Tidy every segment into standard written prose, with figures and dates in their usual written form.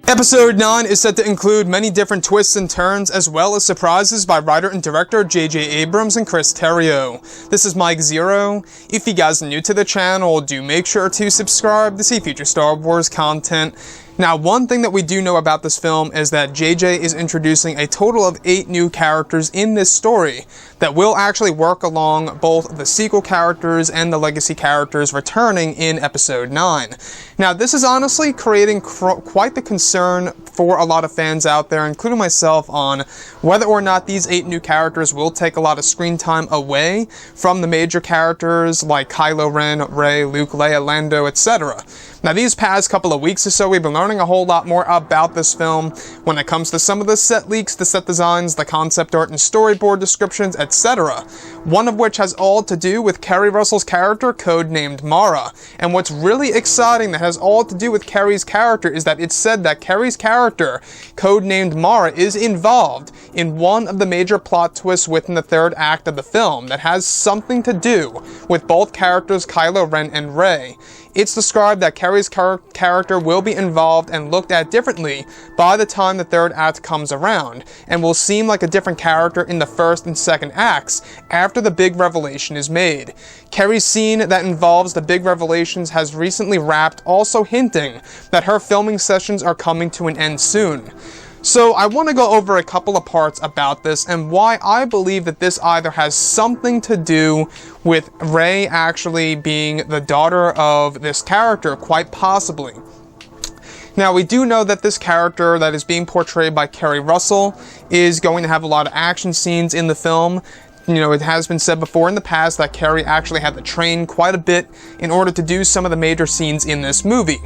Episode 9 is set to include many different twists and turns, as well as surprises by writer and director J.J. Abrams and Chris Terrio. This is Mike Zero. If you guys are new to the channel, do make sure to subscribe to see future Star Wars content. Now, one thing that we do know about this film is that JJ is introducing a total of 8 new characters in this story that will actually work along both the sequel characters and the legacy characters returning in Episode 9. Now, this is honestly creating quite the concern for a lot of fans out there, including myself, on whether or not these 8 new characters will take a lot of screen time away from the major characters like Kylo Ren, Rey, Luke, Leia, Lando, etc. Now, these past couple of weeks or so, we've been learning a whole lot more about this film when it comes to some of the set leaks, the set designs, the concept art and storyboard descriptions, etc. One of which has all to do with Keri Russell's character, codenamed Mara. And what's really exciting that has all to do with Keri's character is that it's said that Keri's character, codenamed Mara, is involved in one of the major plot twists within the third act of the film that has something to do with both characters, Kylo Ren and Rey. It's described that Keri's character will be involved and looked at differently by the time the third act comes around, and will seem like a different character in the first and second acts after the big revelation is made. Keri's scene that involves the big revelations has recently wrapped, also hinting that her filming sessions are coming to an end soon. So I want to go over a couple of parts about this and why I believe that this either has something to do with Rey actually being the daughter of this character, quite possibly. Now, we do know that this character that is being portrayed by Keri Russell is going to have a lot of action scenes in the film. You know, it has been said before in the past that Keri actually had to train quite a bit in order to do some of the major scenes in this movie.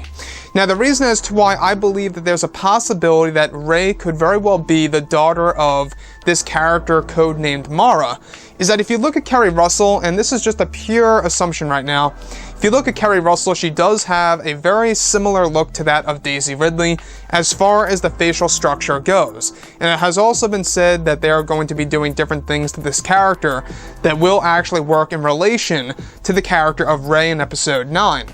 Now, the reason as to why I believe that there's a possibility that Rey could very well be the daughter of this character codenamed Mara is that if you look at Keri Russell, and this is just a pure assumption right now, if you look at Keri Russell, she does have a very similar look to that of Daisy Ridley as far as the facial structure goes. And it has also been said that they are going to be doing different things to this character that will actually work in relation to the character of Rey in Episode 9.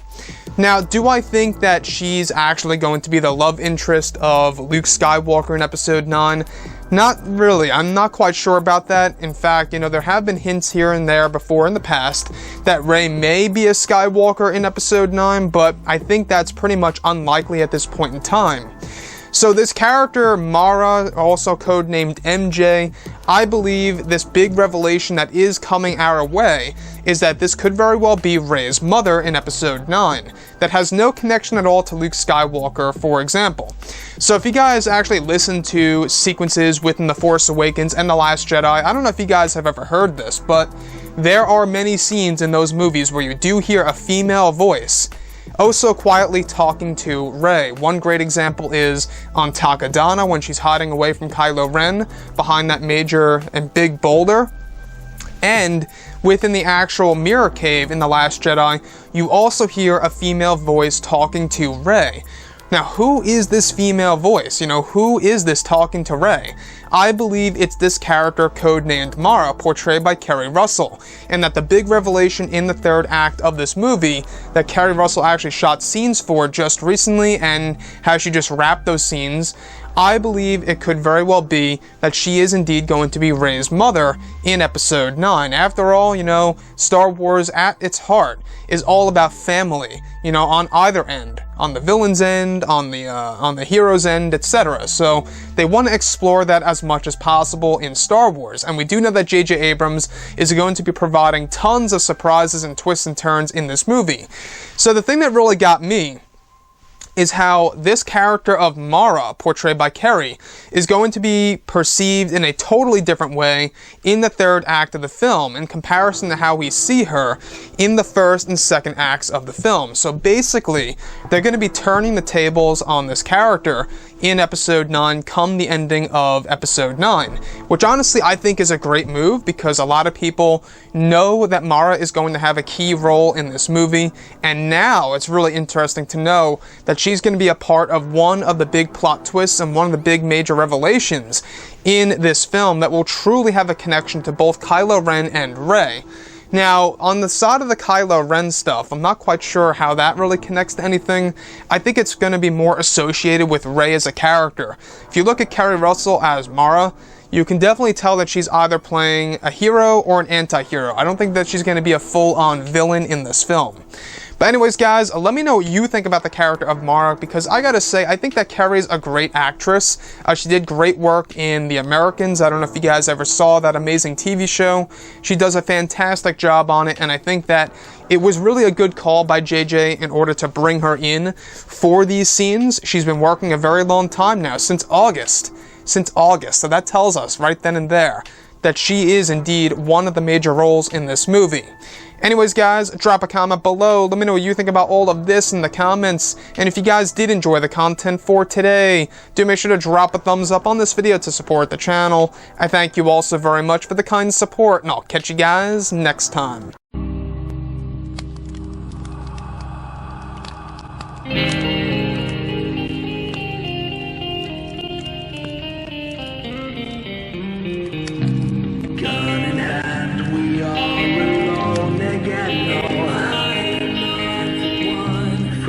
Now, do I think that she's actually going to be the love interest of Luke Skywalker in Episode 9? Not really. I'm not quite sure about that. In fact, you know, there have been hints here and there before in the past that Rey may be a Skywalker in Episode 9, but I think that's pretty much unlikely at this point in time. So this character, Mara, also codenamed MJ, I believe this big revelation that is coming our way is that this could very well be Rey's mother in Episode 9, that has no connection at all to Luke Skywalker, for example. So if you guys actually listen to sequences within The Force Awakens and The Last Jedi, I don't know if you guys have ever heard this, but there are many scenes in those movies where you do hear a female voice also quietly talking to Rey. One great example is on Takodana when she's hiding away from Kylo Ren behind that major and big boulder. And within the actual mirror cave in The Last Jedi, you also hear a female voice talking to Rey. Now, who is this female voice? You know, who is this talking to Rey? I believe it's this character codenamed Mara, portrayed by Keri Russell, and that the big revelation in the third act of this movie that Keri Russell actually shot scenes for just recently and how she just wrapped those scenes, I believe it could very well be that she is indeed going to be Rey's mother in Episode 9. After all, you know, Star Wars at its heart is all about family, you know, on either end. On the villain's end, on the hero's end, etc. So they want to explore that as much as possible in Star Wars, and we do know that J.J. Abrams is going to be providing tons of surprises and twists and turns in this movie. So the thing that really got me is how this character of Mara, portrayed by Keri, is going to be perceived in a totally different way in the third act of the film in comparison to how we see her in the first and second acts of the film. So basically, they're going to be turning the tables on this character in Episode 9 come the ending of Episode 9, which honestly I think is a great move because a lot of people know that Mara is going to have a key role in this movie, and now it's really interesting to know that she's going to be a part of one of the big plot twists and one of the big major revelations in this film that will truly have a connection to both Kylo Ren and Rey. Now, on the side of the Kylo Ren stuff, I'm not quite sure how that really connects to anything. I think it's going to be more associated with Rey as a character. If you look at Keri Russell as Mara, you can definitely tell that she's either playing a hero or an anti-hero. I don't think that she's going to be a full-on villain in this film. But anyways, guys, let me know what you think about the character of Mara, because I gotta say, I think that Keri's a great actress. She did great work in The Americans. I don't know if you guys ever saw that amazing TV show. She does a fantastic job on it, and I think that it was really a good call by JJ in order to bring her in for these scenes. She's been working a very long time now, since August. So that tells us right then and there that she is indeed one of the major roles in this movie. Anyways, guys, drop a comment below. Let me know what you think about all of this in the comments. And if you guys did enjoy the content for today, do make sure to drop a thumbs up on this video to support the channel. I thank you all so very much for the kind support, and I'll catch you guys next time.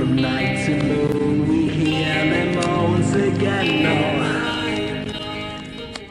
Night to moon, we hear them moans again. No.